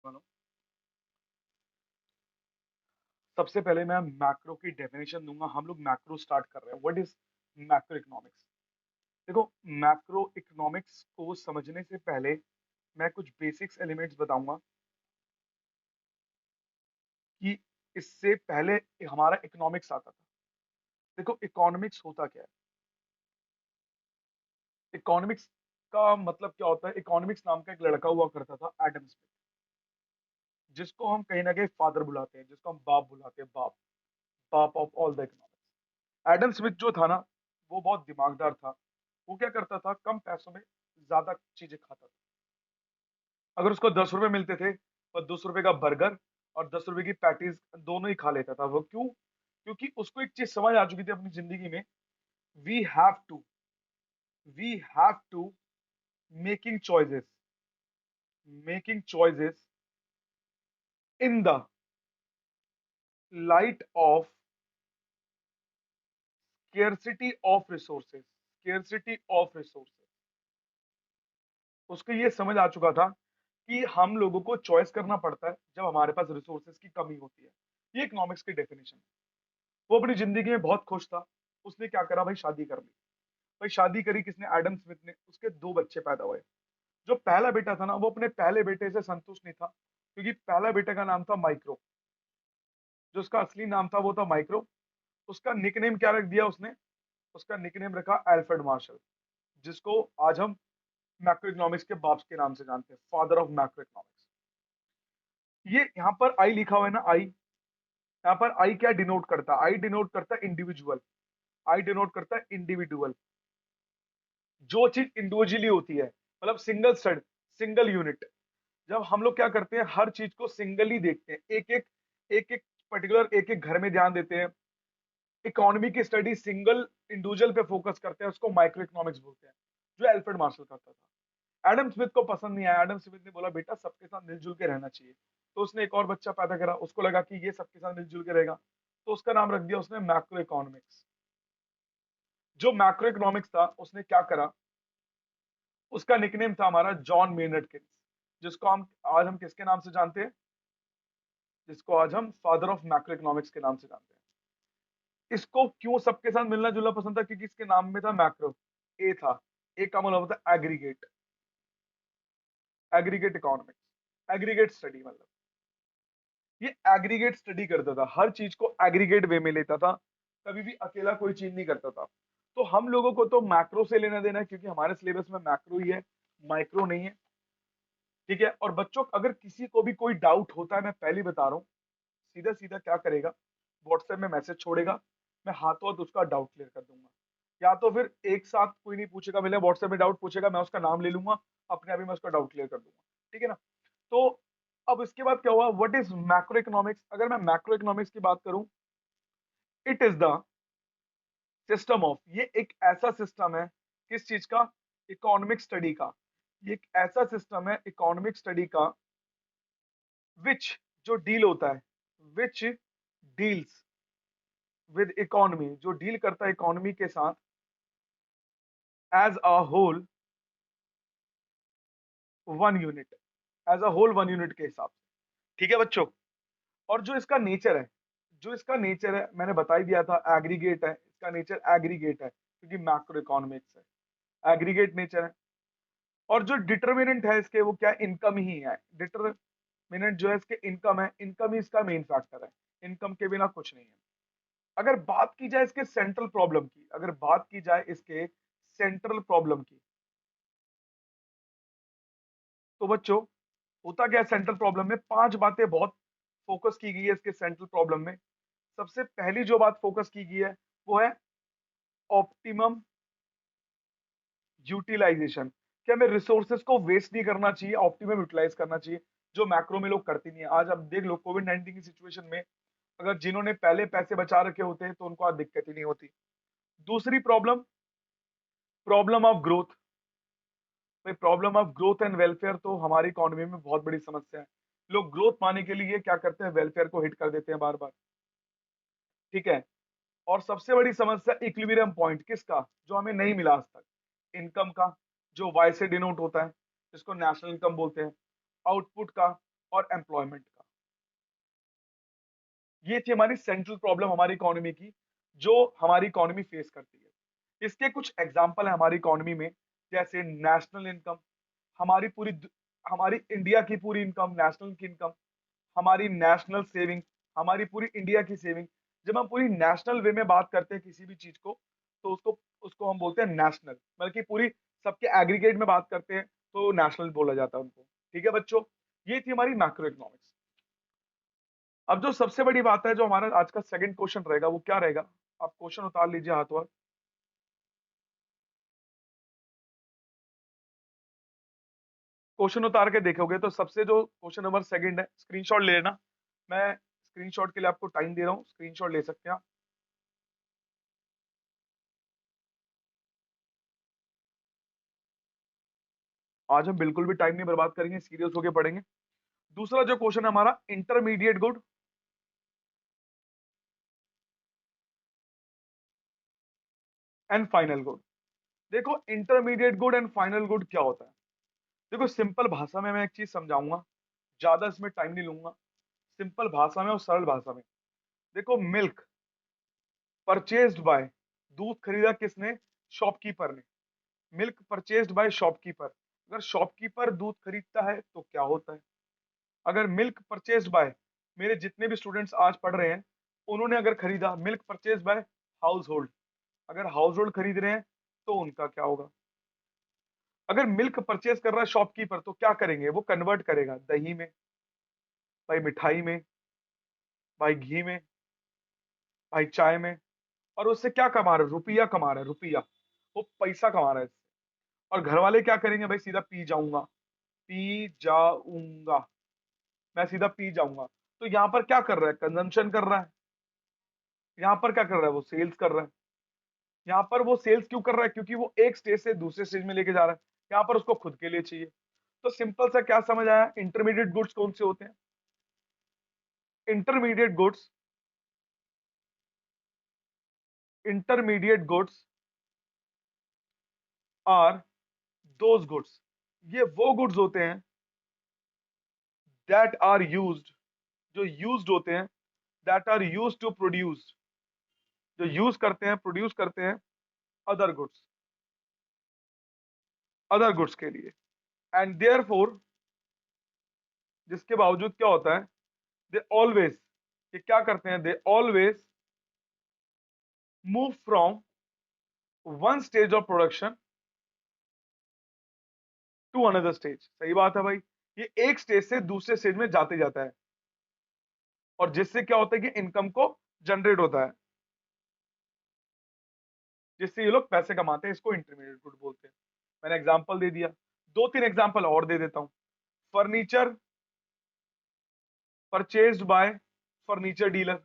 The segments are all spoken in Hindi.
वालों। सबसे पहले मैं मैक्रो की डेफिनेशन दूंगा। हम लोग मैक्रो स्टार्ट कर रहे हैं। What is macro economics? देखो, मैक्रो इकोनॉमिक्स को समझने से पहले मैं कुछ बेसिक्स एलिमेंट्स बताऊंगा कि इससे पहले हमारा इकोनॉमिक्स आता था। देखो, इकोनॉमिक्स होता क्या है? इकोनॉमिक्स का मतलब क्या होता है? इकोनॉमिक्स नाम का एक लड़का हुआ करता था, एडम स्मिथ, जिसको हम कहीं ना कहीं फादर बुलाते हैं, जिसको हम बाप बुलाते हैं, बाप, बाप of all the economics. Adam Smith जो था ना, वो बहुत दिमागदार था। वो क्या करता था? कम पैसों में ज्यादा चीजें खाता था। अगर उसको 10 रुपए मिलते थे, और 10 रुपए का बर्गर और 10 रुपए की पैटीज दोनों ही खा लेता था। वो क्यों? क्योंकि उसको एक चीज समझ आ चुकी थी अपनी जिंदगी में। We have to we have to making choices making choices in the light of scarcity of resources scarcity of resources. उसको ये समझ आ चुका था कि हम लोगों को चॉइस करना पड़ता है जब हमारे पास रिसोर्सेज की कमी होती है। ये इकोनॉमिक्स की डेफिनेशन है। वो अपनी जिंदगी में बहुत खुश था। उसने क्या करा भाई? शादी कर ली। भाई शादी करी किसने? एडम स्मिथ ने। उसके 2 बच्चे पैदा हुए। जो पहला बेटा था ना, वो अपने पहले बेटे से संतुष्ट नहीं था, क्योंकि पहला बेटे का नाम था माइक्रो। जो उसका असली नाम था वो था माइक्रो। उसका निकनेम क्या रख दिया उसने? उसका निकनेम रखा अल्फ्रेड मार्शल, जिसको आज हम मैक्रो इकोनॉमिक्स के बाप के नाम से जानते हैं, फादर ऑफ मैक्रो इकोनॉमिक्स। ये यहाँ पर आई लिखा हुआ है ना, आई। यहाँ पर आई क्या डिनोट करता है? आई डिनोट करता है इंडिविजुअल। आई डिनोट करता है इंडिविजुअल। जो चीज इंडिविजुअली होती है, मतलब सिंगल स्टड, सिंगल यूनिट। जब हम लोग क्या करते हैं, हर चीज को सिंगली देखते हैं, एक एक पर्टिकुलर एक एक घर में ध्यान देते हैं। इकोनॉमी की स्टडी सिंगल इंडिविजुअल पे फोकस करते हैं, उसको माइक्रो इकोनॉमिक्स बोलते हैं, जो एल्फ्रेड मार्शल करता था। एडम स्मिथ को पसंद नहीं आया। एडम स्मिथ ने बोला बेटा सबके साथ मिलजुल के रहना चाहिए। तो उसने एक और बच्चा पैदा करा। उसको लगा कि ये सबके साथ मिलजुल के रहेगा, तो उसका नाम रख दिया उसने मैक्रो इकोनॉमिक्स। जो मैक्रो इकोनॉमिक्स था, उसने क्या करा? उसका निकनेम था हमारा जॉन मेनर्ड किन्स, जिसको हम आज हम किसके नाम से जानते हैं? जिसको आज हम फादर ऑफ मैक्रो इकोनॉमिक्स के नाम से जानते हैं। इसको क्यों सबके साथ मिलना जुलना पसंद था? क्योंकि इसके नाम में था मैक्रो। ए था, ए का मतलब होता है aggregate. Aggregate economics, aggregate study, मतलब ये एग्रीगेट स्टडी करता था, हर चीज को एग्रीगेट वे में लेता था, कभी भी अकेला कोई चीज नहीं करता था। तो हम लोगों को तो मैक्रो से लेना देना है, क्योंकि हमारे सिलेबस में मैक्रो ही है, माइक्रो नहीं है। ठीक है। और बच्चों, अगर किसी को भी कोई डाउट होता है, मैं पहले ही बता रहा हूँ, सीधा सीधा क्या करेगा? व्हाट्सएप में मैसेज छोड़ेगा, मैं हाथों हाथ उसका डाउट क्लियर कर दूंगा। या तो फिर एक साथ कोई नहीं पूछेगा, मेरे व्हाट्सएप में डाउट पूछेगा, मैं उसका नाम ले लूंगा, अपने आप ही मैं उसका डाउट क्लियर कर दूंगा। ठीक है ना? तो अब इसके बाद क्या हुआ? What is macro economics? अगर मैं मैक्रो इकोनॉमिक्स की बात करूं, it is the system of, ये एक ऐसा सिस्टम है, किस चीज का? इकोनॉमिक स्टडी का। ये एक ऐसा सिस्टम है इकोनॉमिक स्टडी का, विच, जो डील होता है, विच डील्स विद इकोनॉमी, जो डील करता है इकोनॉमी के साथ, as a whole one unit, as a whole one unit के हिसाब से। ठीक है बच्चों? और जो इसका नेचर है, मैंने बता ही दिया था, एग्रीगेट है। इसका नेचर एग्रीगेट है, क्योंकि मैक्रो इकोनॉमिक्स है, एग्रीगेट नेचर है। और जो डिटर्मिनेंट है इसके, वो क्या? इनकम ही है। डिटर्मिनेंट जो है इसके, इनकम है। इनकम ही इसका मेन फैक्टर है। इनकम के बिना कुछ नहीं है। अगर बात की जाए इसके सेंट्रल प्रॉब्लम की, अगर बात की जाए इसके सेंट्रल प्रॉब्लम की, तो बच्चों होता क्या है सेंट्रल प्रॉब्लम में? 5 बातें बहुत फोकस की गई है इसके सेंट्रल प्रॉब्लम में। सबसे पहली जो बात फोकस की गई है, वो है ऑप्टिमम यूटिलाइजेशन। कि हमें रिसोर्सेज को वेस्ट नहीं करना चाहिए, ऑप्टिमम यूटिलाइज करना चाहिए, जो मैक्रो में लोग करते नहीं है। आज आप देख लो, कोविड 19 की सिचुएशन में अगर जिन्होंने पहले पैसे बचा रखे होते हैं, तो उनको आज दिक्कत ही नहीं होती। दूसरी प्रॉब्लम, प्रॉब्लम ऑफ ग्रोथ। भाई problem of growth and welfare तो हमारी इकोनॉमी में बहुत बड़ी समस्या है। लोग ग्रोथ पाने के लिए क्या करते हैं? वेलफेयर को हिट कर देते हैं बार बार। ठीक है। और सबसे बड़ी समस्या इक्विलिब्रियम पॉइंट, किसका? जो हमें नहीं मिला आज तक, इनकम का, जो वाई से डिनोट होता है, जिसको नेशनल इनकम बोलते हैं। आउटपुट का, और एम्प्लॉयमेंट का। ये थी हमारी सेंट्रल प्रॉब्लम हमारी इकोनॉमी की, जो हमारी इकोनॉमी फेस करती है। इसके कुछ एग्जांपल है हमारी इकोनॉमी में, जैसे नेशनल इनकम, हमारी हमारी इंडिया की पूरी इनकम, नेशनल की इनकम, हमारी नेशनल सेविंग, हमारी पूरी इंडिया की सेविंग। जब हम पूरी नेशनल वे में बात करते हैं किसी भी चीज को, तो उसको उसको हम बोलते हैं नेशनल, बल्कि पूरी सबके एग्रीगेट में बात करते हैं तो नेशनल बोला जाता है उनको। ठीक है बच्चों, ये थी हमारी मैक्रो इकोनॉमिक्स। अब जो सबसे बड़ी बात है, जो हमारा आज का सेकंड क्वेश्चन रहेगा, वो क्या रहेगा? आप क्वेश्चन उतार लीजिए हाथ पर। क्वेश्चन उतार के देखोगे तो सबसे जो क्वेश्चन नंबर सेकंड है, स्क्रीनशॉट ले लेना। मैं स्क्रीनशॉट के लिए आपको टाइम दे रहा हूँ, स्क्रीनशॉट ले सकते हैं आप। आज हम बिल्कुल भी टाइम नहीं बर्बाद करेंगे, सीरियस होके पढ़ेंगे। दूसरा जो क्वेश्चन है हमारा, intermediate good and final good. देखो, intermediate good and final good क्या होता है? देखो, सिंपल भाषा में मैं एक चीज समझाऊंगा, ज्यादा इसमें टाइम नहीं लूंगा। सिंपल भाषा में और सरल भाषा में, देखो, मिल्क परचेज्ड बाय, दूध खरीदा किसने? शॉपकीपर ने। Milk purchased by shopkeeper. अगर शॉपकीपर दूध खरीदता है तो क्या होता है? अगर मिल्क परचेज्ड बाय, मेरे जितने भी स्टूडेंट्स आज पढ़ रहे हैं, उन्होंने अगर खरीदा, milk purchased bye house hold, अगर हाउस होल्ड खरीद रहे हैं तो उनका क्या होगा? अगर मिल्क परचेज कर रहा है शॉपकीपर, तो क्या करेंगे? वो कन्वर्ट करेगा दही में, भाई मिठाई में, भाई घी में, भाई चाय में। और उससे क्या कमा रहा है? रुपया कमा रहा है, रुपया। वो पैसा कमा रहा है इससे। और घर वाले क्या करेंगे? भाई सीधा पी जाऊंगा, पी जाऊंगा, मैं सीधा पी जाऊंगा। तो यहाँ पर क्या कर रहा है? कंजम्पशन कर रहा है। यहाँ पर क्या कर रहा है? वो सेल्स कर रहा है। यहाँ पर वो सेल्स क्यों कर रहा है? क्योंकि वो एक स्टेज से दूसरे स्टेज में लेके जा रहा है। यहाँ पर उसको खुद के लिए चाहिए। तो सिंपल सा क्या समझ आया? इंटरमीडिएट गुड्स कौन से होते हैं? Intermediate goods, intermediate goods are those goods, ये वो गुड्स होते हैं दैट आर यूज्ड, जो यूज्ड होते हैं, that are used to produce, जो यूज करते हैं, प्रोड्यूस करते हैं अदर गुड्स, अदर गुड्स के लिए। एंड देयरफॉर, जिसके बावजूद क्या होता है? दे ऑलवेज, ये क्या करते हैं? They always move from one stage of production to another stage. सही बात है भाई, ये एक स्टेज से दूसरे स्टेज में जाते जाता है, और जिससे क्या होता है कि इनकम को जनरेट होता है, जिससे ये लोग पैसे कमाते हैं। इसको इंटरमीडिएट गुड बोलते हैं। मैंने एग्जांपल दे दिया, दो तीन एग्जांपल और दे देता हूं। Furniture purchased bye furniture dealer,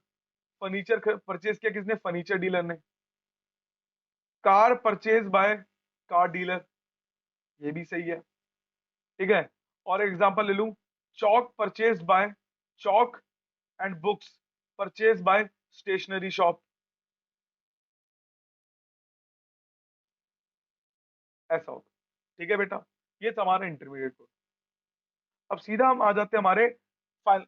furniture purchase किया किसने? फर्नीचर डीलर ने। Car purchase by car dealer, ये भी सही है। ठीक है, और एग्जांपल ले लूं, chalk purchase by, chalk and books purchase by stationery shop, ऐसा होता। ठीक है बेटा, ये तो हमारा इंटरमीडिएट कोर्स। अब सीधा हम आ जाते हैं हमारे फाइनल।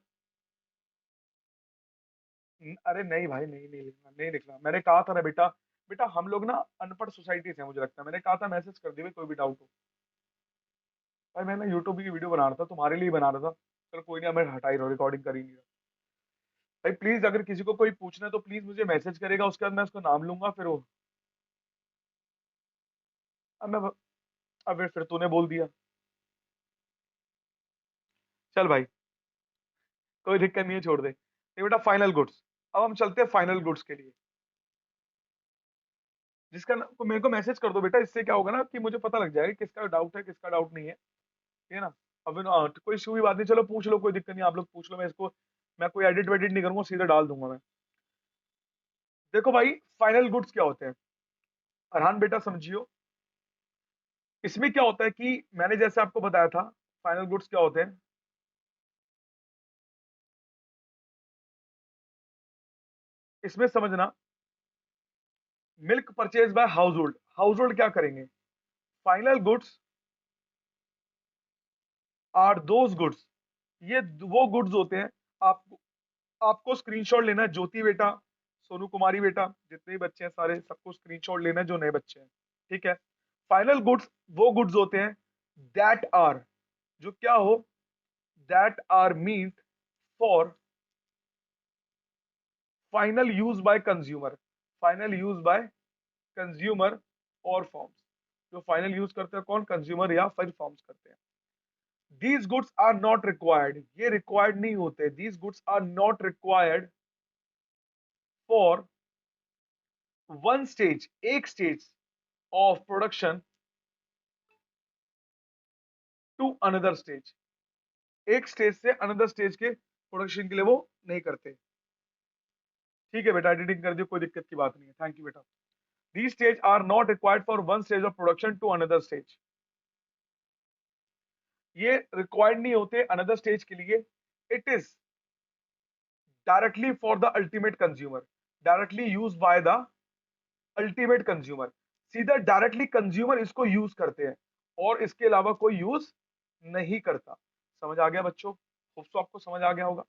अरे नहीं भाई, नहीं नहीं लिखना, नहीं लिखना। मैंने कहा था ना बेटा, बेटा हम लोग ना अनपढ़ सोसाइटी से हैं, मुझे लगता है। मैंने कहा था मैसेज कर दिए कोई भी डाउट हो। भाई मैं ना यूट्यूब की वीडियो बना रहा था, तुम्हारे लिए बना रहा था। चलो कोई नहीं, मैं हटा ही रहा हूँ, रिकॉर्डिंग कर ही नहीं रहा। भाई प्लीज, अगर किसी को कोई पूछना है तो प्लीज मुझे मैसेज करेगा, उसके बाद मैं उसका नाम लूंगा, फिर वो। अब मैं, अब फिर तूने बोल दिया। चल भाई, कोई दिक्कत नहीं है, छोड़ दे। ये बेटा फाइनल गुड्स। अब हम चलते हैं फाइनल गुड्स के लिए। तो मेरे को मैसेज कर दो बेटा, इससे क्या होगा ना कि मुझे पता लग जाएगा किसका डाउट है, किसका डाउट नहीं है। ठीक है ना? अब कोई इशू की बात नहीं, चलो पूछ लो, कोई दिक्कत नहीं, आप लोग पूछ लो। मैं इसको, मैं कोई एडिट वेडिट नहीं करूंगा, सीधा डाल दूंगा मैं। देखो भाई, फाइनल गुड्स क्या होते हैं? अरहान बेटा समझियो, इसमें क्या होता है कि मैंने जैसे आपको बताया था, फाइनल गुड्स क्या होते हैं, इसमें समझना। Milk purchase by household, household क्या करेंगे? Final goods are those goods ये वो गुड्स होते हैं, आपको आपको स्क्रीनशॉट लेना है, ज्योति बेटा, सोनू कुमारी बेटा, जितने भी बच्चे हैं सारे, सबको स्क्रीनशॉट लेना है जो नए बच्चे हैं, ठीक है। फाइनल गुड्स वो गुड्स होते हैं दैट आर, जो क्या हो, that are meant for final use by consumer, final use by consumer और फॉर्म्स, जो फाइनल यूज करते हैं कौन, कंज्यूमर या फिर फॉर्म्स करते हैं। These goods are not required, ये रिक्वायर्ड नहीं होते, these goods are not required for one stage, एक stage of production to another stage, एक स्टेज से अनदर स्टेज के प्रोडक्शन के लिए वो नहीं करते। ठीक है बेटा, एडिटिंग कर दियो, कोई दिक्कत की बात नहीं है, थैंक यू बेटा। These stage are not required for one stage of production to another stage, ये रिक्वायर्ड नहीं होते अनदर स्टेज के लिए। It is directly for the ultimate consumer, directly use by the ultimate consumer, सीधा डायरेक्टली कंज्यूमर इसको यूज करते हैं और इसके अलावा कोई यूज नहीं करता। समझ आ गया बच्चों, होप सो आपको समझ आ गया होगा,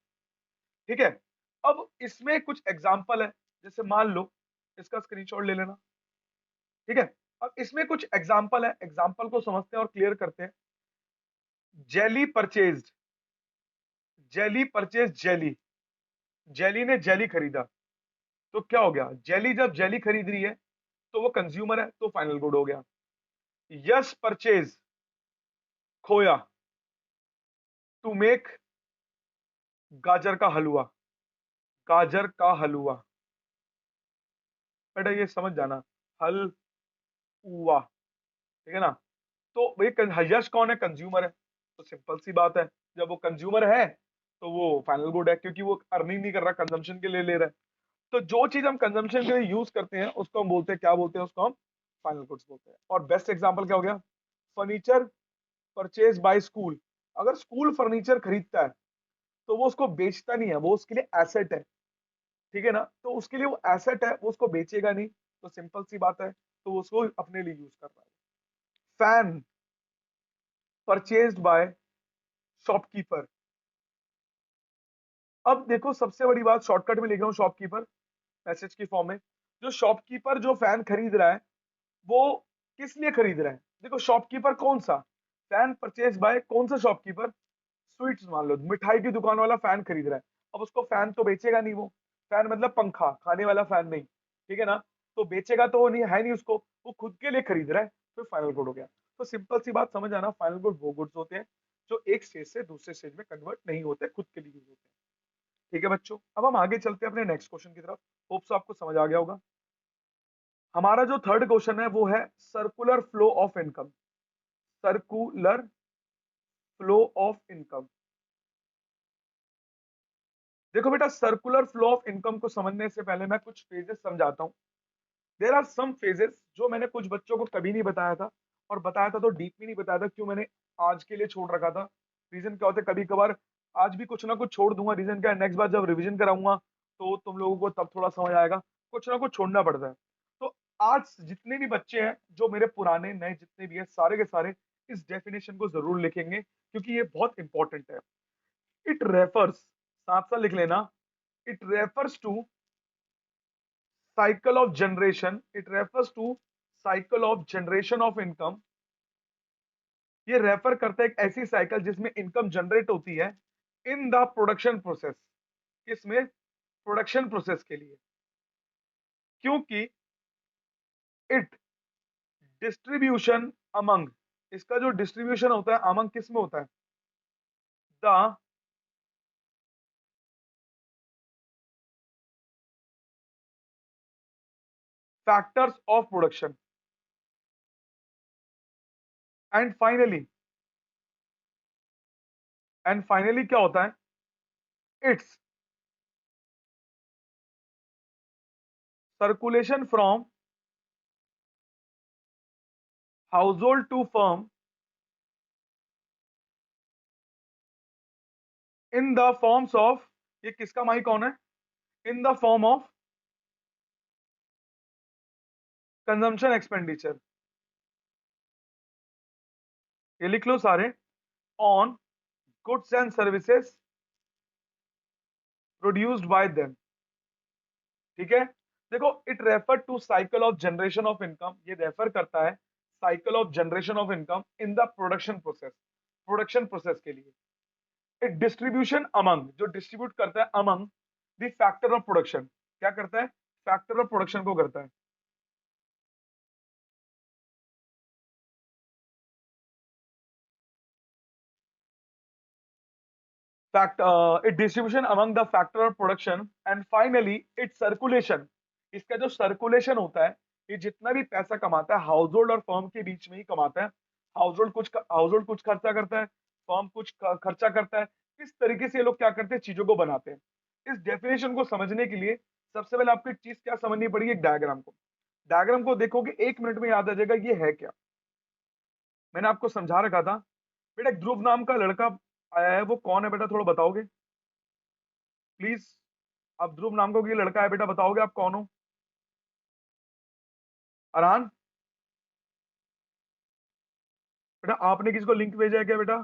ठीक है। अब इसमें कुछ एग्जांपल है, जैसे मान लो, इसका स्क्रीनशॉट ले लेना, ठीक है। अब इसमें कुछ एग्जांपल है, एग्जांपल को समझते हैं और क्लियर करते हैं। Jelly purchased, jelly purchase jelly, jelly ने जेली खरीदा, तो क्या हो गया, जेली जब जेली खरीद रही है तो वो कंज्यूमर है, तो फाइनल गुड हो गया। यस परचेज खोया टू मेक गाजर का हलवा, गाजर का हलवा, बेटा ये समझ जाना, हलवा, ठीक है ना। तो भाई यश कौन है, कंज्यूमर है, तो सिंपल सी बात है, जब वो कंज्यूमर है तो वो फाइनल गुड है, क्योंकि वो अर्निंग नहीं कर रहा, कंजम्पशन के लिए ले रहा है। तो जो चीज हम कंजम्पशन के लिए यूज करते हैं उसको हम बोलते हैं, क्या बोलते हैं उसको हम, फाइनल गुड्स बोलते हैं। और बेस्ट एग्जांपल क्या हो गया, फर्नीचर परचेज बाय स्कूल, अगर स्कूल फर्नीचर खरीदता है तो वो उसको बेचता नहीं है, वो उसके लिए एसेट है, ठीक है ना, तो उसके लिए वो एसेट है, वो उसको बेचेगा नहीं, तो सिंपल सी बात है, तो वो उसको अपने लिए यूज कर रहा है। फैन परचेज्ड बाय शॉपकीपर, अब देखो सबसे बड़ी बात, शॉर्टकट में लिख रहा हूँ शॉपकीपर, मैसेज की फॉर्म में, जो शॉपकीपर जो फैन खरीद रहा है वो किस लिए खरीद रहा है, देखो शॉपकीपर कौन सा, फैन परचेज बाय कौन सा शॉपकीपर, स्वीट्स मान लो, मिठाई की दुकान वाला फैन खरीद रहा है, अब उसको फैन तो बेचेगा नहीं वो, फैन मतलब पंखा, खाने वाला फैन नहीं, ठीक है ना, तो बेचेगा तो वो नहीं है नहीं उसको, वो खुद के लिए खरीद रहा है, तो फाइनल गुड हो गया। तो सिंपल सी बात समझ आना, फाइनल गुड वो गुड्स होते हैं जो एक स्टेज से दूसरे स्टेज में कन्वर्ट नहीं होते, खुद के लिए यूज होते हैं। ठीक है बच्चों, अब हम आगे चलते हैं अपने नेक्स्ट क्वेश्चन की तरफ, होप सो आपको समझ आ गया होगा। हमारा जो थर्ड क्वेश्चन है वो है circular flow of income, circular flow of income. देखो बेटा, सर्कुलर फ्लो ऑफ इनकम को समझने से पहले मैं कुछ फेजेस समझाता हूँ। देर आर सम फेजेस जो मैंने कुछ बच्चों को कभी नहीं बताया था, और बताया था तो डीप में नहीं बताया था, क्यों मैंने आज के लिए छोड़ रखा था। रीजन क्या होता है, कभी कभार आज भी कुछ ना कुछ छोड़ दूंगा, रीजन क्या है, नेक्स्ट बार जब रिवीजन कराऊंगा तो तुम लोगों को तब थोड़ा समझ आएगा, कुछ ना कुछ छोड़ना पड़ता है। तो आज जितने भी बच्चे हैं, जो मेरे पुराने नए जितने भी हैं, सारे के सारे इस डेफिनेशन को जरूर लिखेंगे, क्योंकि ये बहुत इंपॉर्टेंट है। इट रेफर्स, साथ साथ लिख लेना, it refers to cycle of generation, it refers to cycle of generation of income, ये रेफर करता है एक ऐसी साइकिल जिसमें इनकम जनरेट होती है इन द प्रोडक्शन प्रोसेस, किसमें, प्रोडक्शन प्रोसेस के लिए, क्योंकि इट डिस्ट्रीब्यूशन अमंग, इसका जो डिस्ट्रीब्यूशन होता है अमंग किस में होता है, the factors of production, and finally, and finally क्या होता है, it's circulation from household to firm in the forms of, ये किसका माई कौन है, in the form of consumption expenditure, ये लिख लो सारे, on goods and services produced by them. ठीक है, देखो it refer to cycle of generation of income, ये रेफर करता है cycle of generation of income in the production process के लिए। इट डिस्ट्रीब्यूशन अमंग, जो डिस्ट्रीब्यूट करता है among the factor of production, क्या करता है, फैक्टर ऑफ प्रोडक्शन को करता है। fact it distribution among the factor of production and finally its circulation। इसका जो सर्कुलेशन होता है, ये जितना भी पैसा कमाता है हाउस होल्ड और फर्म के बीच में ही कमाता है। हाउस होल्ड कुछ खर्चा करता है, फर्म कुछ खर्चा करता है। इस तरीके से ये लोग क्या करते हैं, चीजों को बनाते हैं। इस डेफिनेशन को समझने के लिए सबसे पहले आपको एक चीज क्या समझनी पड़ेगी, एक डायग्राम को। डायग्राम को देखोगे 1 मिनट में याद आ जाएगा ये है क्या। मैंने आपको समझा रखा था बेटा, ध्रुव नाम का लड़का आया है, वो कौन है बेटा, थोड़ा बताओगे प्लीज। आप ध्रुव नाम का कोई लड़का है बेटा, बताओगे आप कौन हो। अरहान बेटा, आपने किसको लिंक भेजा है क्या बेटा।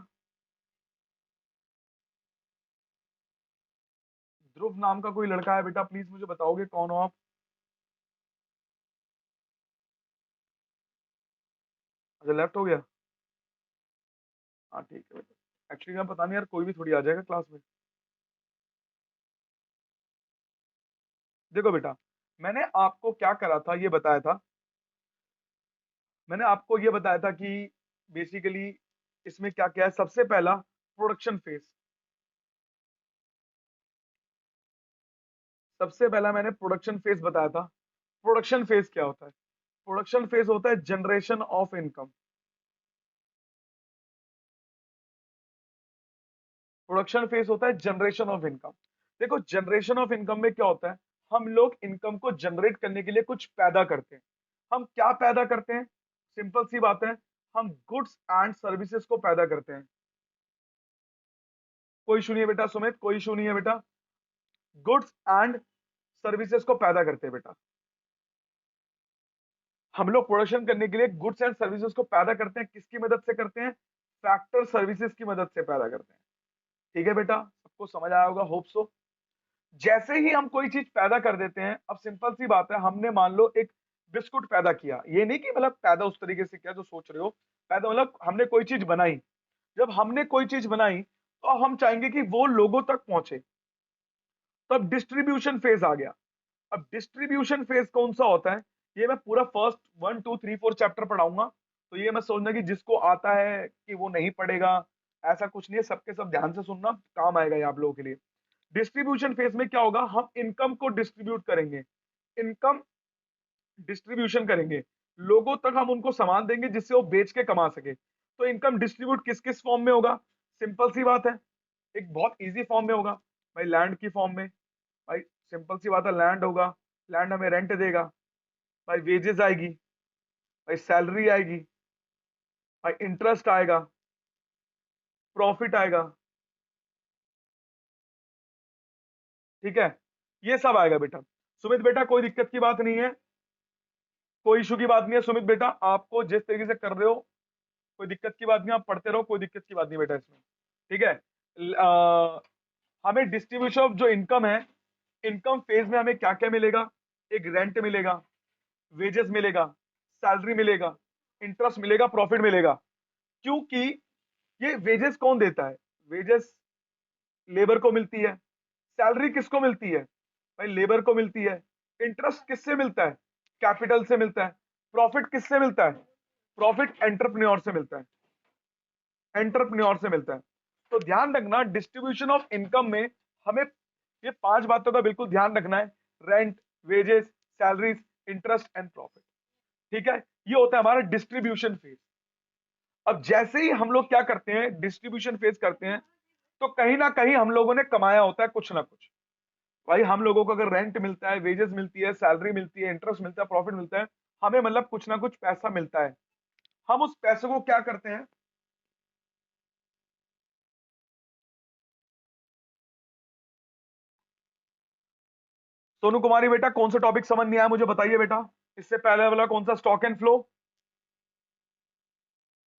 ध्रुव नाम का कोई लड़का है बेटा, प्लीज मुझे बताओगे कौन हो आप। अच्छा लेफ्ट हो गया, हाँ ठीक है बेटा। एक्चुअली मैं पता नहीं यार, कोई भी थोड़ी आ जाएगा क्लास में। देखो बेटा, मैंने आपको क्या करा था ये बताया था, मैंने आपको ये बताया था कि बेसिकली इसमें क्या क्या है। सबसे पहला प्रोडक्शन फेज, सबसे पहला मैंने प्रोडक्शन फेज बताया था। प्रोडक्शन फेज क्या होता है, प्रोडक्शन फेज होता है generation of income. Production phase होता है जनरेशन ऑफ इनकम। देखो जनरेशन ऑफ इनकम में क्या होता है, हम लोग इनकम को जनरेट करने के लिए कुछ पैदा करते हैं। हम क्या पैदा करते हैं, सिंपल सी बात है, हम गुड्स एंड सर्विसेज को पैदा करते हैं। कोई इशू नहीं है बेटा सुमित, कोई इशू नहीं है बेटा। गुड्स एंड सर्विसेज को पैदा करते हैं बेटा। हम लोग प्रोडक्शन करने के लिए गुड्स एंड सर्विसेज को पैदा करते हैं, किसकी मदद से करते हैं, फैक्टर सर्विसेज की मदद से पैदा करते हैं। ठीक है बेटा, सबको समझ आया होगा, होप सो। जैसे ही हम कोई चीज पैदा कर देते हैं, अब सिंपल सी बात है, हमने मान लो एक बिस्कुट पैदा किया, ये नहीं कि मतलब पैदा उस तरीके से किया जो सोच रहे हो, पैदा मतलब हमने कोई चीज बनाई। जब हमने कोई चीज बनाई तो हम चाहेंगे कि वो लोगों तक पहुंचे, तो अब डिस्ट्रीब्यूशन फेज आ गया। अब डिस्ट्रीब्यूशन फेज कौन सा होता है, ये मैं पूरा फर्स्ट 1 2 3 4 चैप्टर पढ़ाऊंगा, तो ये मैं सोचना कि जिसको आता है कि वो नहीं पढ़ेगा, ऐसा कुछ नहीं है, सबके सब ध्यान से सुनना, काम आएगा ये आप लोगों के लिए। डिस्ट्रीब्यूशन फेज में क्या होगा, हम इनकम को डिस्ट्रीब्यूट करेंगे, इनकम डिस्ट्रीब्यूशन करेंगे, लोगों तक हम उनको सामान देंगे जिससे वो बेच के कमा सके। तो इनकम डिस्ट्रीब्यूट किस किस फॉर्म में होगा, सिंपल सी बात है, एक बहुत इजी फॉर्म में होगा भाई, लैंड की फॉर्म में। भाई सिंपल सी बात है, लैंड होगा, लैंड हमें रेंट देगा, भाई वेजेस आएगी, भाई सैलरी आएगी, भाई इंटरेस्ट आएगा, प्रॉफिट आएगा। ठीक है, ये सब आएगा बेटा। सुमित बेटा कोई दिक्कत की बात नहीं है, कोई इशू की बात नहीं है सुमित बेटा, आपको जिस तरीके से कर रहे हो कोई दिक्कत की बात नहीं, आप पढ़ते रहो, कोई दिक्कत की बात नहीं बेटा इसमें। ठीक है, हमें डिस्ट्रीब्यूशन ऑफ जो इनकम है, इनकम फेज में हमें क्या क्या मिलेगा, एक रेंट मिलेगा, वेजेस मिलेगा, सैलरी मिलेगा, इंटरेस्ट मिलेगा, प्रॉफिट मिलेगा। क्योंकि ये वेजेस कौन देता है, वेजेस लेबर को मिलती है, सैलरी किसको मिलती है, भाई लेबर को मिलती है, इंटरेस्ट किससे मिलता है, कैपिटल से मिलता है, प्रॉफिट किससे मिलता है, प्रॉफिट एंटरप्रेन्योर से मिलता है, एंटरप्रेन्योर से मिलता है। तो ध्यान रखना डिस्ट्रीब्यूशन ऑफ इनकम में हमें ये 5 बातों का बिल्कुल ध्यान रखना है, rent, wages, salaries, interest and profit. ठीक है, ये होता है हमारा डिस्ट्रीब्यूशन फेज। अब जैसे ही हम लोग क्या करते हैं, डिस्ट्रीब्यूशन फेज करते हैं, तो कहीं ना कहीं हम लोगों ने कमाया होता है कुछ ना कुछ। भाई हम लोगों को अगर रेंट मिलता है, वेजेस मिलती है, सैलरी मिलती है, इंटरेस्ट मिलता है, प्रॉफिट मिलता है, हमें मतलब कुछ ना कुछ पैसा मिलता है। हम उस पैसे को क्या करते हैं, सोनू कुमारी बेटा कौन सा टॉपिक समझ नहीं आया मुझे बताइए बेटा। इससे पहले वाला कौन सा, stock and flow.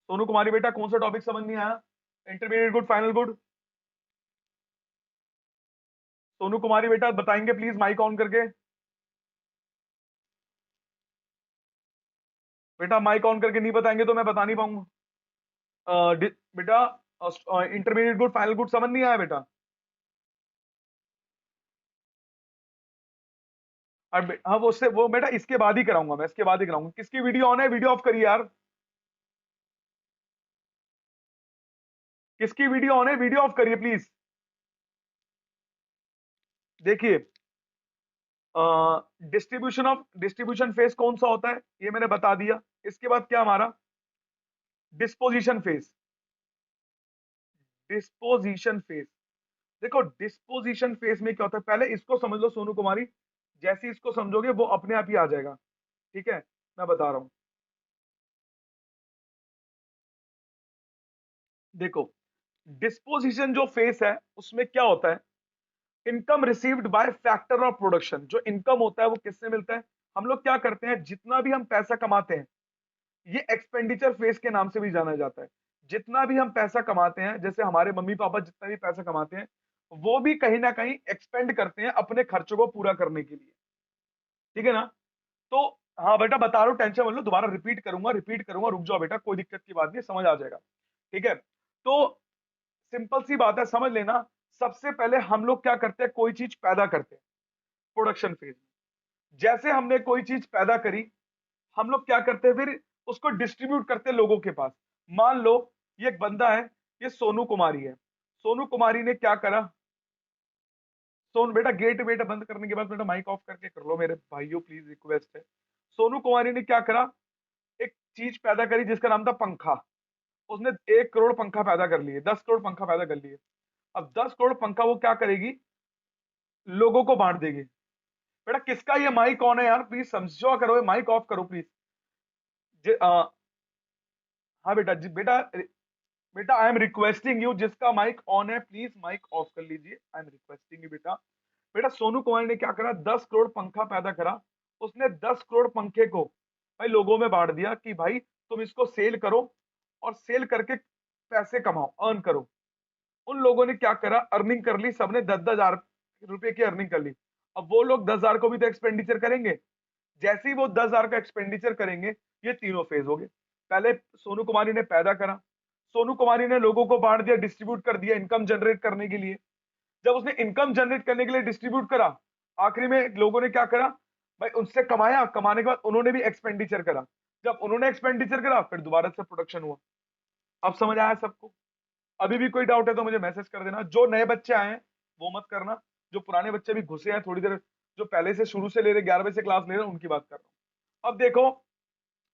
Sonu Kumari बेटा कौन सा टॉपिक समझ नहीं आया, intermediate good, final good. Sonu Kumari बेटा बताएंगे प्लीज माइक ऑन करके। बेटा माइक ऑन करके नहीं बताएंगे तो मैं बता नहीं पाऊंगा। बेटा इंटरमीडिएट गुड फाइनल गुड समझ नहीं आया बेटा। और हाँ वो उससे वो बेटा इसके बाद ही कराऊंगा, मैं इसके बाद ही कराऊंगा। किसकी वीडियो ऑन है? वीडियो ऑफ करिए यार। किसकी वीडियो ऑन है? वीडियो ऑफ करिए प्लीज। देखिए डिस्ट्रीब्यूशन फेज कौन सा होता है ये मैंने बता दिया। इसके बाद क्या हमारा डिस्पोजिशन फेज। डिस्पोजिशन फेज, देखो डिस्पोजिशन फेज में क्या होता है पहले इसको समझ लो सोनू कुमारी। जैसे इसको समझोगे वो अपने आप ही आ जाएगा। ठीक है, मैं बता रहा हूं। देखो डिस्पोजिशन जो फेज है उसमें क्या होता है, income received by factor of production. जो इनकम होता है वो किससे मिलता है? हम लोग क्या करते हैं, जितना भी हम पैसा कमाते हैं, ये एक्सपेंडिचर फेज के नाम से भी जाना जाता है। जितना भी हम पैसा कमाते हैं, जैसे हमारे मम्मी पापा जितना भी पैसा कमाते हैं, वो भी कहीं ना कहीं एक्सपेंड करते हैं अपने खर्चों को पूरा करने के लिए। ठीक है ना? तो हाँ बेटा बता रहा हूँ, टेंशन मत लो, दोबारा रिपीट करूंगा, रुक जाओ बेटा, कोई दिक्कत की बात नहीं, समझ आ जाएगा। ठीक है, तो सिंपल सी बात है, समझ लेना। सबसे पहले हम लोग क्या करते हैं, कोई चीज पैदा करते हैं प्रोडक्शन फेज में। जैसे हमने कोई चीज पैदा करी, हम लोग क्या करते हैं फिर उसको डिस्ट्रीब्यूट करते हैं लोगों के पास। मान लो ये एक बंदा है, ये सोनू कुमारी है। सोनू कुमारी ने क्या करा, सोन बेटा गेट वेट बंद करने के बाद बेटा माइक ऑफ करके कर लो मेरे भाइयों, प्लीज रिक्वेस्ट है। सोनू कुमारी ने क्या करा, एक चीज पैदा करी जिसका नाम था पंखा। उसने 1 करोड़ पंखा पैदा कर लिए, 10 करोड़ पंखा पैदा कर लिए। अब 10 करोड़ पंखा वो क्या करेगी, लोगों को बांट देगी। बेटा किसका ये माइक ऑन है यार, प्लीज समझो करो, माइक ऑफ करो प्लीज। हाँ बेटा बेटा बेटा आई एम रिक्वेस्टिंग यू, जिसका माइक ऑन है प्लीज माइक ऑफ कर लीजिए, आई एम रिक्वेस्टिंग यू बेटा। बेटा सोनू कुमार ने क्या करा, 10 करोड़ पंखा पैदा करा। उसने 10 करोड़ पंखे को भाई लोगों में बांट दिया कि भाई तुम इसको सेल करो और सेल करके पैसे कमाओ, अर्न करो। उन लोगों ने क्या करा, अर्निंग कर ली, सबने 10,000 रुपए की अर्निंग कर ली। अब वो लोग 10,000 को भी तो एक्सपेंडिचर करेंगे। जैसे ही वो 10,000 का एक्सपेंडिचर करेंगे, ये तीनों फेज हो गए। पहले सोनू कुमारी ने पैदा करा, सोनू कुमारी ने लोगों को बांट दिया, डिस्ट्रीब्यूट कर दिया इनकम जनरेट करने के लिए। जब उसने इनकम जनरेट करने के लिए डिस्ट्रीब्यूट करा, आखिरी में लोगों ने क्या करा, भाई उनसे कमाया, कमाने के बाद उन्होंने भी एक्सपेंडिचर करा। जब उन्होंने एक्सपेंडिचर करा फिर दोबारा से प्रोडक्शन हुआ। अब समझ आया सबको? अभी भी कोई डाउट है तो मुझे मैसेज कर देना। जो नए बच्चे आए हैं वो मत करना, जो पुराने बच्चे भी घुसे हैं थोड़ी देर, जो पहले से शुरू से ले रहे 11 बजे से क्लास ले रहे हैं उनकी बात कर रहा हूं। अब देखो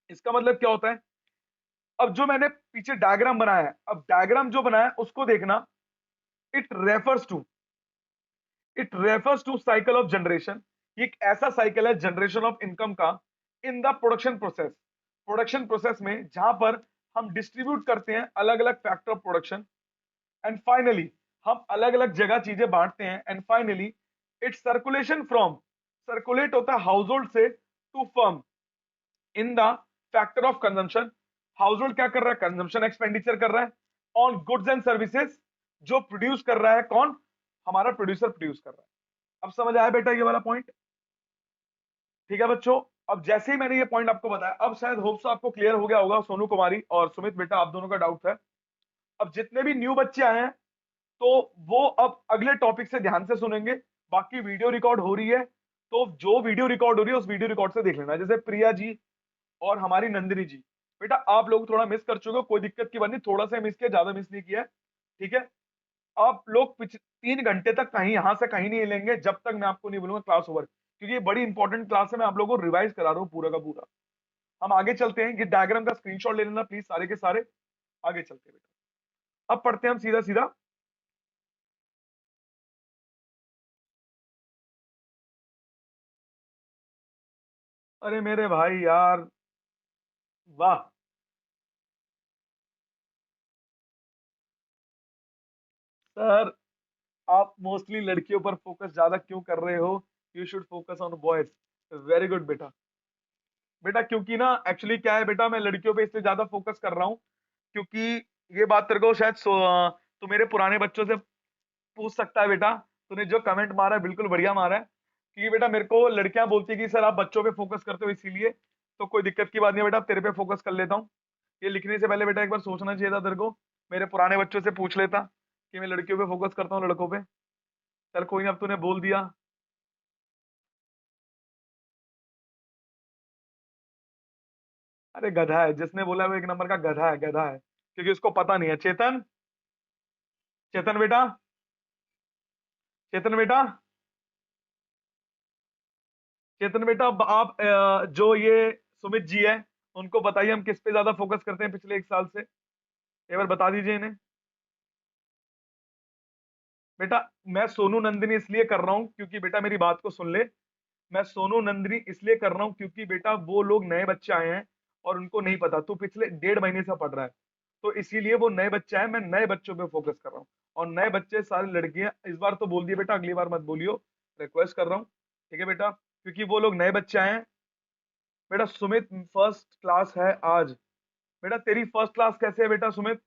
इसका मतलब क्या होता है। अब जो मैंने पीछे डायग्राम बनाया है, अब डायग्राम जो बनाया है उसको देखना। It refers to it refers to cycle of generation. ये एक ऐसा साइकिल है जनरेशन ऑफ इनकम का in the production process. Production process में जहां पर हम डिस्ट्रीब्यूट करते हैं अलग अलग factor of production, and finally हम अलग अलग जगह चीजें बांटते हैं, and finally it's circulation from, circulate होता है हाउस होल्ड से to firm in the factor of consumption. Household क्या कर रहा है, कंजम्पशन एक्सपेंडिचर कर रहा है ऑन गुड्स एंड सर्विसेज। जो प्रोड्यूस कर रहा है कौन, हमारा प्रोड्यूसर प्रोड्यूस कर रहा है। अब समझ आया बेटा ये वाला पॉइंट? ठीक है बच्चों, अब जैसे ही मैंने ये पॉइंट आपको बताया, अब शायद होप्स आपको क्लियर हो गया होगा। सोनू कुमारी और सुमित बेटा आप दोनों का डाउट है। अब जितने भी न्यू बच्चे आए हैं तो वो अब अगले टॉपिक से ध्यान से सुनेंगे। बाकी वीडियो रिकॉर्ड हो रही है, तो जो वीडियो रिकॉर्ड हो रही है उस वीडियो रिकॉर्ड से देख लेना। जैसे प्रिया जी और हमारी नंदिनी जी, बेटा आप लोग थोड़ा मिस कर चुके हो, कोई दिक्कत की बात नहीं, थोड़ा सा मिस किया, ज्यादा मिस नहीं किया है। ठीक है, आप लोग 3 घंटे तक कहीं यहां से कहीं नहीं लेंगे जब तक मैं आपको नहीं बोलूंगा क्लास ओवर, क्योंकि ये बड़ी इंपॉर्टेंट क्लास है। मैं आप लोगों को रिवाइज करा रहा हूँ पूरा का पूरा। हम आगे चलते हैं, ये डायग्राम का स्क्रीनशॉट ले लेना प्लीज सारे के सारे। आगे चलते हैं बेटा, अब पढ़ते हैं हम सीधा सीधा। अरे मेरे भाई यार, वाह। सर आप मोस्टली लड़कियों पर फोकस ज्यादा क्यों कर रहे हो, you should focus on boys. Very good बेटा। बेटा क्योंकि ना एक्चुअली क्या है बेटा, मैं लड़कियों पे इसलिए ज्यादा फोकस कर रहा हूँ क्योंकि ये बात तेरे को शायद तू मेरे पुराने बच्चों से पूछ सकता है बेटा। तूने जो कमेंट मारा है बिल्कुल बढ़िया मारा है, क्योंकि बेटा मेरे को लड़कियां बोलती है कि सर आप बच्चों पे फोकस करते हो इसीलिए, तो कोई दिक्कत की बात नहीं है बेटा, अब तेरे पे फोकस कर लेता हूँ। ये लिखने से पहले बेटा एक बार सोचना चाहिए था तेरे को, मेरे पुराने बच्चों से पूछ लेता कि मैं लड़कियों पे फोकस करता हूँ लड़कों पे। चल कोई नहीं, अब तूने बोल दिया। अरे गधा है, जिसने बोला वो एक नंबर का गधा है, गधा है, क्योंकि उसको पता नहीं है। चेतन, चेतन बेटा, चेतन बेटा, चेतन बेटा, अब आप जो ये सुमित जी है, उनको बताइए हम किस पे ज्यादा फोकस करते हैं पिछले 1 साल से, एक बार बता दीजिए इन्हें। बेटा मैं सोनू नंदिनी इसलिए कर रहा हूं क्योंकि बेटा मेरी बात को सुन ले, मैं सोनू नंदिनी इसलिए कर रहा हूं क्योंकि बेटा वो लोग नए बच्चे आए हैं और उनको नहीं पता, तू पिछले 1.5 महीने से पढ़ रहा है, तो इसीलिए वो नए बच्चे आए, मैं नए बच्चों पे फोकस कर रहा हूँ। और नए बच्चे सारी लड़कियां, इस बार तो बोल दिए बेटा, अगली बार मत बोलियो, रिक्वेस्ट कर रहा हूँ, ठीक है बेटा, क्योंकि वो लोग नए बच्चे आए हैं। बेटा सुमित फर्स्ट क्लास है आज। बेटा तेरी फर्स्ट क्लास कैसे है बेटा सुमित?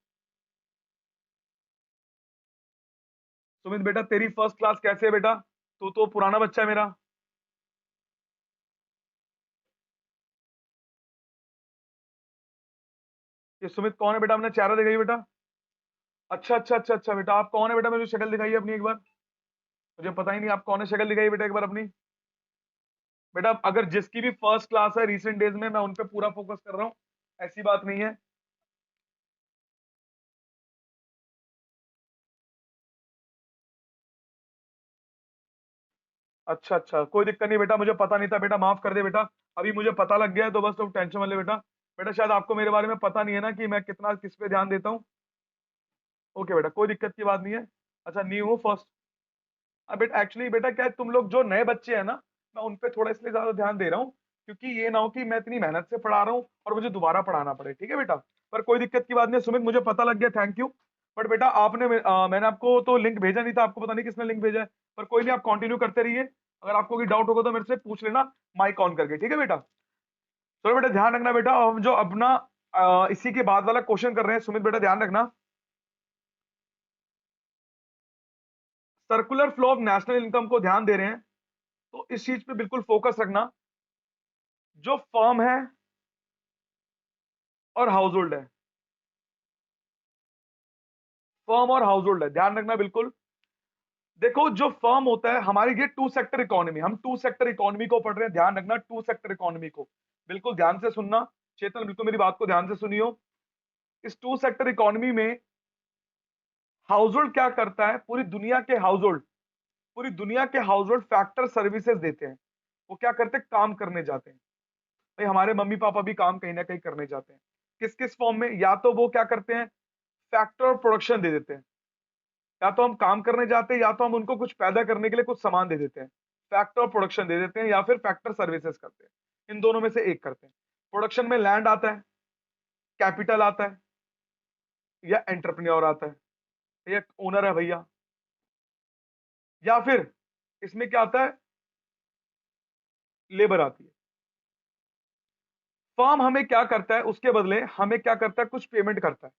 सुमित बेटा तेरी फर्स्ट क्लास कैसे है बेटा? तू तो पुराना बच्चा है मेरा। ये सुमित कौन है बेटा? अपना चेहरा दिखाइए बेटा। अच्छा अच्छा अच्छा अच्छा बेटा, आप कौन है बेटा? मुझे शक्ल दिखाइए अपनी एक बार, मुझे पता ही नहीं आप कौन है, शक्ल दिखाइए बेटा एक बार अपनी। बेटा अगर जिसकी भी फर्स्ट क्लास है रिसेंट डेज में, मैं उन पे पूरा फोकस कर रहा हूँ, ऐसी बात नहीं है। अच्छा अच्छा, कोई दिक्कत नहीं बेटा, मुझे पता नहीं था बेटा, माफ कर दे बेटा, अभी मुझे पता लग गया है तो बस तुम टेंशन मत ले बेटा। बेटा शायद आपको मेरे बारे में पता नहीं है ना कि मैं कितना किस पे ध्यान देता हूँ। ओके बेटा, कोई दिक्कत की बात नहीं है। अच्छा न्यू हूँ फर्स्ट। अब बेटा एक्चुअली बेटा क्या है, तुम लोग जो नए बच्चे हैं ना, मैं उन पे थोड़ा इसलिए ज्यादा ध्यान दे रहा हूँ क्योंकि ये ना हो कि मैं इतनी मेहनत से पढ़ा रहा हूँ और मुझे दोबारा पढ़ाना पड़े, ठीक है बेटा। पर कोई दिक्कत की बात नहीं है सुमित, मुझे पता लग गया, थैंक यू। बट बेटा मैंने आपको तो लिंक भेजा नहीं था, आपको पता नहीं किसने लिंक भेजा है। पर कोई नहीं, आप कंटिन्यू करते रहिए, अगर आपको कोई डाउट होगा तो मेरे से पूछ लेना, माइक ऑन करके, ठीक है बेटा। चलो बेटा ध्यान रखना बेटा, और हम जो अपना इसी के बाद वाला क्वेश्चन कर रहे हैं सुमित बेटा, ध्यान रखना। Circular flow of national income को ध्यान दे रहे हैं, तो इस चीज पे बिल्कुल फोकस रखना। जो फर्म है और हाउस होल्ड है, फर्म और हाउस होल्ड है, ध्यान रखना बिल्कुल। देखो जो फर्म होता है हमारी, ये टू सेक्टर इकोनॉमी, हम टू सेक्टर इकोनॉमी को पढ़ रहे हैं, ध्यान रखना टू सेक्टर इकोनॉमी को, बिल्कुल ध्यान से सुनना। चेतन बिल्कुल मेरी बात को ध्यान से सुनियो। इस टू सेक्टर इकोनॉमी में हाउस होल्ड क्या करता है, पूरी दुनिया के हाउस होल्ड, पूरी दुनिया के हाउस होल्ड फैक्टर सर्विसेज देते हैं। वो क्या करते हैं, काम करने जाते हैं। भाई हमारे मम्मी पापा भी काम कहीं ना कहीं करने जाते हैं, किस किस फॉर्म में, या तो वो क्या करते हैं, फैक्टर प्रोडक्शन दे देते हैं, या तो हम काम करने जाते हैं, या तो हम उनको कुछ पैदा करने के लिए कुछ सामान दे देते हैं, फैक्टर प्रोडक्शन दे देते हैं, या फिर फैक्टर सर्विसेज करते हैं, इन दोनों में से एक करते हैं। प्रोडक्शन में लैंड आता है, कैपिटल आता है, या एंटरप्रेन्योर आता है, या ओनर है भैया, या फिर इसमें क्या आता है, लेबर आती है। फर्म हमें क्या करता है उसके बदले, हमें क्या करता है, कुछ पेमेंट करता है,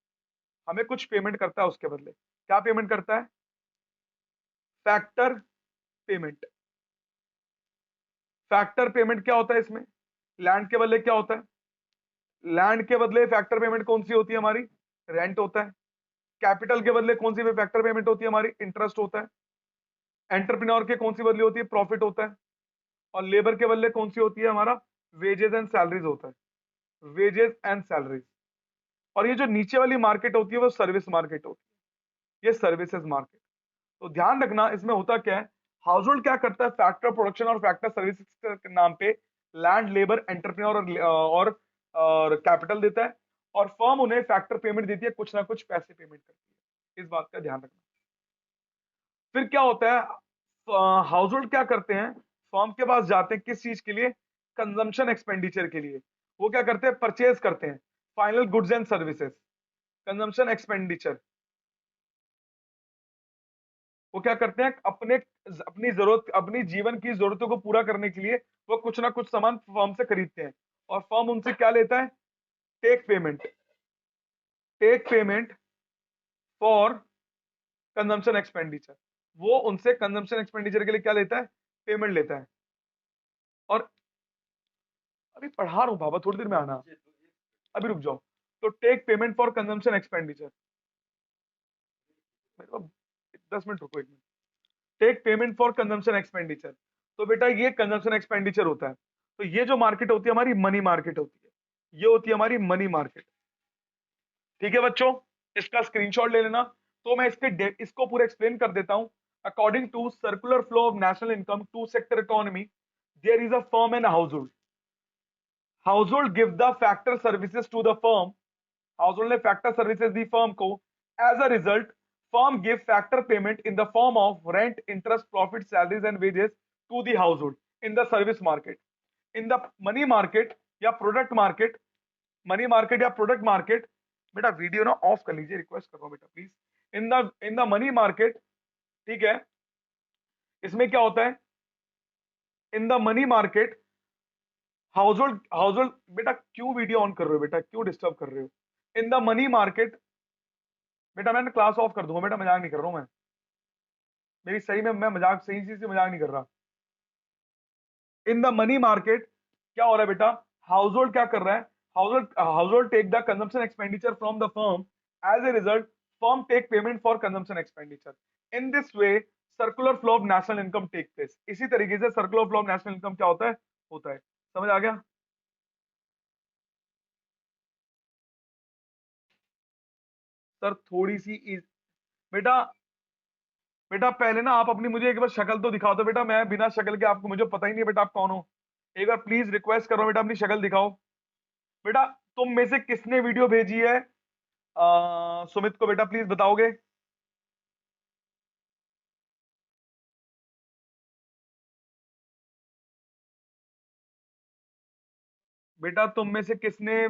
हमें कुछ पेमेंट करता है उसके बदले। क्या पेमेंट करता है, फैक्टर पेमेंट। फैक्टर पेमेंट क्या होता है इसमें, लैंड के बदले क्या होता है, लैंड के बदले फैक्टर पेमेंट कौन सी होती है हमारी, रेंट होता है। कैपिटल के बदले कौन सी फैक्टर पेमेंट होती है हमारी, इंटरेस्ट होता है। एंटरप्रेन्योर के कौन सी बदली होती है, प्रॉफिट होता है। और लेबर के बदले कौन सी होती है हमारा, वेजेस एंड सैलरीज होता है, वेजेस एंड सैलरीज। और ये जो नीचे वाली मार्केट होती है वो सर्विस मार्केट होती है, ये सर्विसेज मार्केट। तो ध्यान रखना इसमें होता क्या है, हाउस होल्ड क्या करता है, फैक्टर प्रोडक्शन और फैक्टर सर्विसेज के नाम पे लैंड, लेबर, एंटरप्रेन्योर और कैपिटल देता है, और फर्म उन्हें फैक्टर पेमेंट देती है, कुछ ना कुछ पैसे पेमेंट करती है, इस बात का ध्यान रखना। फिर क्या होता है, हाउस होल्ड क्या करते हैं, फर्म के पास जाते हैं किस चीज के लिए, कंजम्पशन एक्सपेंडिचर के लिए। वो क्या करते हैं, परचेज करते हैं final goods and services, consumption expenditure. वो क्या करते हैं, अपने अपनी जरूरत, अपनी जीवन की जरूरतों को पूरा करने के लिए वो कुछ ना कुछ सामान फर्म से खरीदते हैं, और फर्म उनसे क्या लेता है, take payment, take payment for consumption expenditure. वो उनसे कंजम्पशन एक्सपेंडिचर के लिए क्या लेता है, पेमेंट लेता है। और अभी पढ़ा रहा हूँ बाबा, थोड़ी देर में आना, अभी रुक जाओ। तो take payment for consumption expenditure, 10 minute रुको, 1 मिनट। Take payment for consumption expenditure, तो बेटा ये कंजम्पशन एक्सपेंडिचर होता है। तो ये जो मार्केट होती है हमारी मनी मार्केट होती है, ये होती है हमारी मनी मार्केट। ठीक है बच्चों, इसका स्क्रीनशॉट ले लेना। तो मैं इसको पूरा एक्सप्लेन कर देता हूं। According to circular flow of national income two sector economy, there is a firm and household give the factor services to the firm, household ने फैक्टर सर्विसेज दी फर्म को। As a result firm give factor payment in the form of rent, interest, profit, salaries and wages to the household in the service market. In the money market या प्रोडक्ट मार्केट, मनी मार्केट या प्रोडक्ट मार्केट, बेटा वीडियो ना ऑफ कर लीजिए, रिक्वेस्ट कर रहा हूं बेटा please. In the money market, ठीक है, इसमें क्या होता है, in the money market house hold, बेटा क्यों वीडियो ऑन कर रहे हो, बेटा क्यों डिस्टर्ब कर रहे हो। इन द मनी मार्केट, बेटा मैंने क्लास ऑफ कर दूंगा, बेटा मजाक नहीं कर रहा हूं मैं, मेरी सही में, मैं मजाक, सही चीज से मजाक नहीं कर रहा। इन द मनी मार्केट क्या हो रहा है बेटा, हाउस होल्ड क्या कर रहा है, household take the consumption expenditure from the firm. As a result firm take payment for consumption expenditure. In this way circular flow of national income take place. इसी तरीके से circular flow of national income क्या होता है। समझ आ गया सर, थोड़ी सी बेटा, बेटा पहले ना आप अपनी मुझे एक बार शक्ल तो दिखाओ, तो बेटा मैं बिना शक्ल के आपको, मुझे पता ही नहीं है बेटा आप कौन हो। एक बार प्लीज रिक्वेस्ट करो बेटा, अपनी शक्ल दिखाओ। बेटा तुम में से किसने वीडियो भेजी है सुमित को, बेटा प्लीज बताओगे। बेटा तुम में से किसने